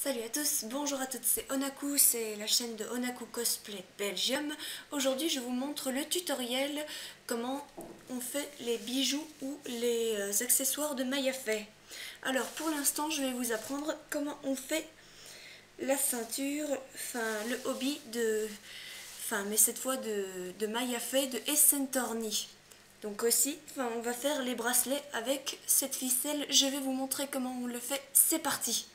Salut à tous, bonjour à toutes, c'est Onaku, c'est la chaîne de Onaku Cosplay Belgium. Aujourd'hui je vous montre le tutoriel comment on fait les bijoux ou les accessoires de Mayafay. Alors pour l'instant je vais vous apprendre comment on fait la ceinture, le hobby mais cette fois de Mayafay de Essentorni. Donc aussi, on va faire les bracelets avec cette ficelle, je vais vous montrer comment on le fait, c'est parti!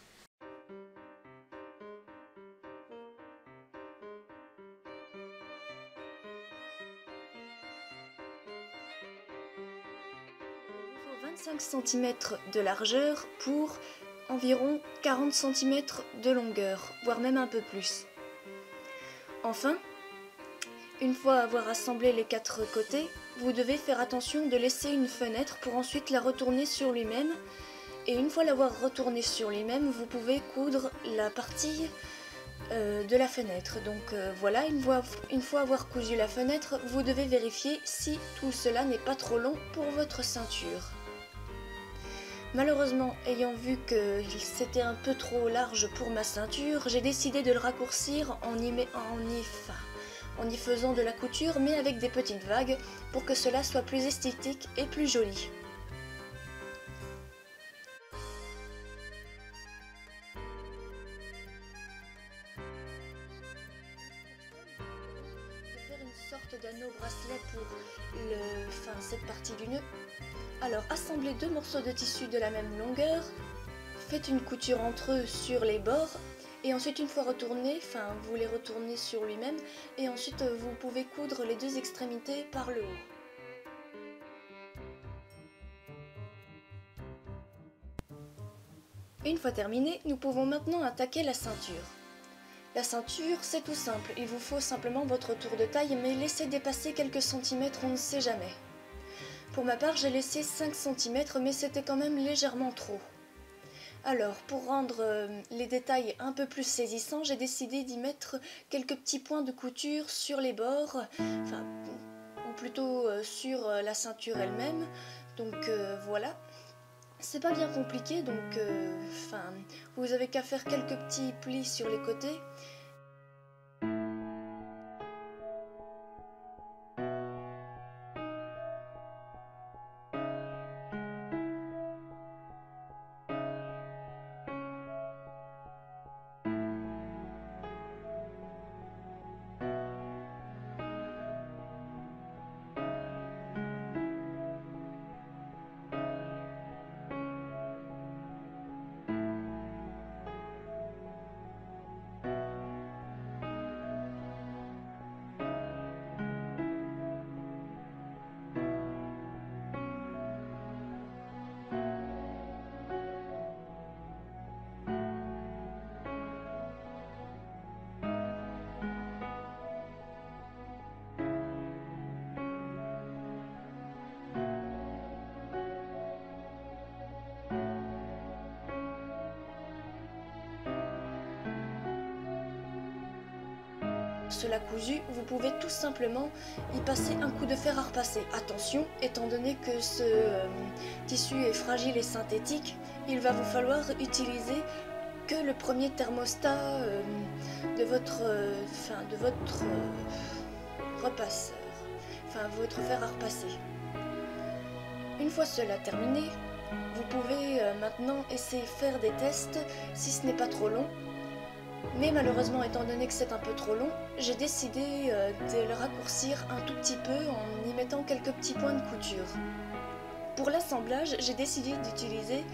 Il faut 25 cm de largeur pour environ 40 cm de longueur, voire même un peu plus. Enfin, une fois avoir assemblé les quatre côtés, vous devez faire attention de laisser une fenêtre pour ensuite la retourner sur lui-même. Et une fois l'avoir retourné sur lui-même, vous pouvez coudre la partie de la fenêtre. Donc voilà, une fois avoir cousu la fenêtre, vous devez vérifier si tout cela n'est pas trop long pour votre ceinture. Malheureusement, ayant vu que c'était un peu trop large pour ma ceinture, j'ai décidé de le raccourcir en y faisant de la couture, mais avec des petites vagues, pour que cela soit plus esthétique et plus joli. Faire une sorte d'anneau bracelet pour cette partie du nœud. Alors assemblez deux morceaux de tissu de la même longueur, faites une couture entre eux sur les bords et ensuite une fois retourné, vous les retournez sur lui-même et ensuite vous pouvez coudre les deux extrémités par le haut. Une fois terminé, nous pouvons maintenant attaquer la ceinture. La ceinture, c'est tout simple, il vous faut simplement votre tour de taille, mais laissez dépasser quelques centimètres, on ne sait jamais. Pour ma part, j'ai laissé 5 cm, mais c'était quand même légèrement trop. Alors, pour rendre les détails un peu plus saisissants, j'ai décidé d'y mettre quelques petits points de couture sur les bords, ou plutôt sur la ceinture elle-même. Donc voilà. C'est pas bien compliqué, donc vous avez qu'à faire quelques petits plis sur les côtés. Cela cousu, vous pouvez tout simplement y passer un coup de fer à repasser. Attention, étant donné que ce tissu est fragile et synthétique, il va vous falloir utiliser que le premier thermostat de votre repasseur, votre fer à repasser. Une fois cela terminé, vous pouvez maintenant essayer de faire des tests si ce n'est pas trop long. Mais malheureusement, étant donné que c'est un peu trop long, j'ai décidé de le raccourcir un tout petit peu en y mettant quelques petits points de couture. Pour l'assemblage, j'ai décidé d'utiliser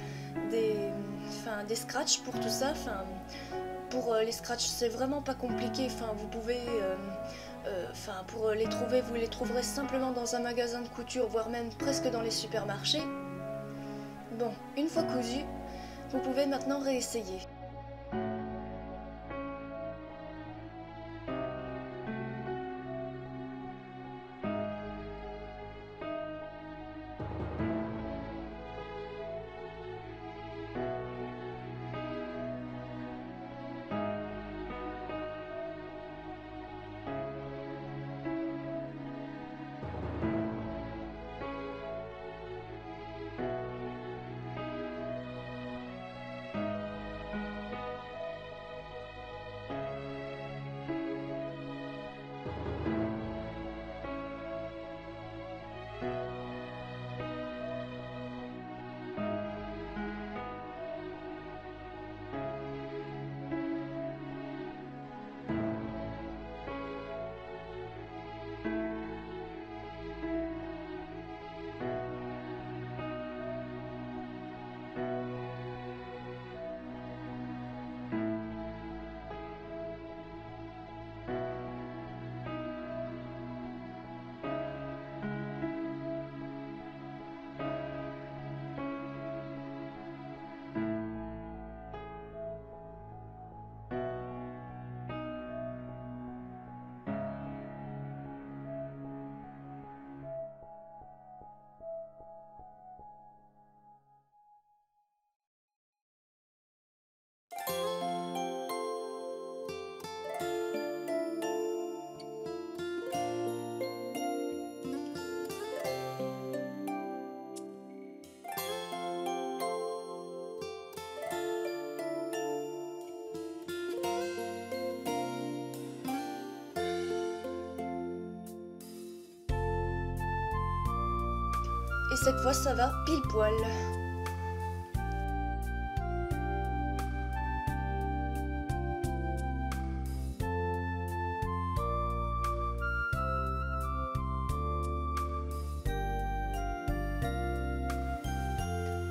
des scratchs pour tout ça. Pour les scratchs, c'est vraiment pas compliqué. Vous pouvez, pour les trouver, vous les trouverez simplement dans un magasin de couture, voire même presque dans les supermarchés. Bon, une fois cousu, vous pouvez maintenant réessayer. cette fois ça va pile poil.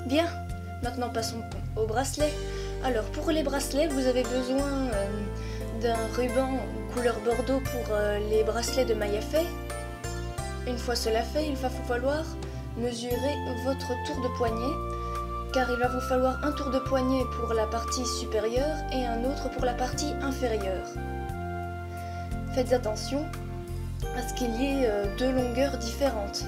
Bien, maintenant passons au bracelet. Alors pour les bracelets, vous avez besoin d'un ruban couleur bordeaux pour les bracelets de maille à fait. Une fois cela fait, il va vous falloir mesurer votre tour de poignet, car il va vous falloir un tour de poignet pour la partie supérieure et un autre pour la partie inférieure. Faites attention à ce qu'il y ait deux longueurs différentes.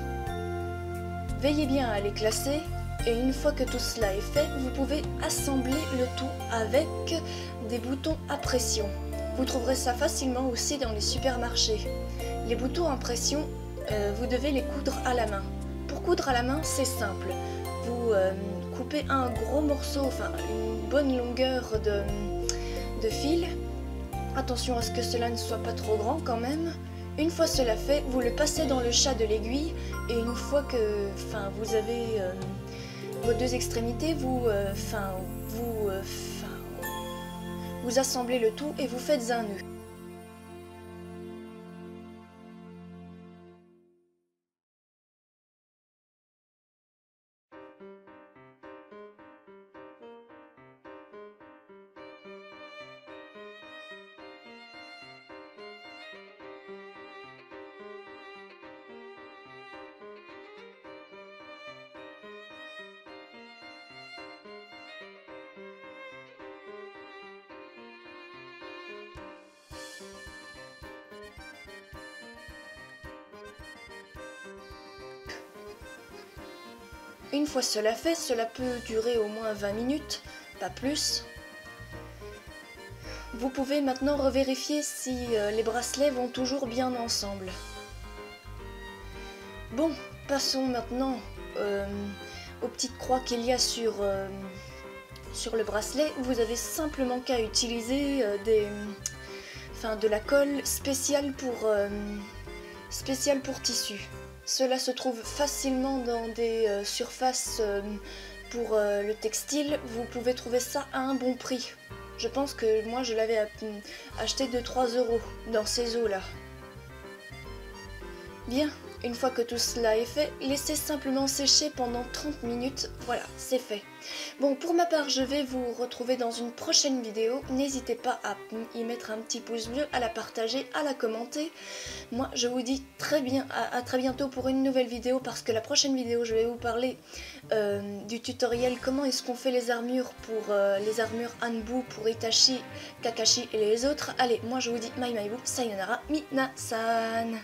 Veillez bien à les classer. Et une fois que tout cela est fait, vous pouvez assembler le tout avec des boutons à pression. Vous trouverez ça facilement aussi dans les supermarchés. Les boutons à pression, vous devez les coudre à la main. Pour coudre à la main, c'est simple. Vous coupez un gros morceau, enfin une bonne longueur de fil. Attention à ce que cela ne soit pas trop grand quand même. Une fois cela fait, vous le passez dans le chat de l'aiguille et une fois que vous avez vos deux extrémités, vous assemblez le tout et vous faites un nœud. Une fois cela fait, cela peut durer au moins 20 minutes, pas plus. Vous pouvez maintenant revérifier si les bracelets vont toujours bien ensemble. Bon, passons maintenant aux petites croix qu'il y a sur le bracelet. Vous avez simplement qu'à utiliser de la colle spéciale pour tissu. Cela se trouve facilement dans des surfaces pour le textile. Vous pouvez trouver ça à un bon prix. Je pense que moi je l'avais acheté de 3 € dans ces eaux-là. Bien, une fois que tout cela est fait, laissez simplement sécher pendant 30 minutes. Voilà, c'est fait. Bon, pour ma part, je vais vous retrouver dans une prochaine vidéo. N'hésitez pas à y mettre un petit pouce bleu, à la partager, à la commenter. Moi, je vous dis à très bientôt pour une nouvelle vidéo, parce que la prochaine vidéo, je vais vous parler du tutoriel comment est-ce qu'on fait les armures pour les armures Anbu pour Itachi, Kakashi et les autres. Allez, moi je vous dis Mai Maibu, Sayonara, Minasan.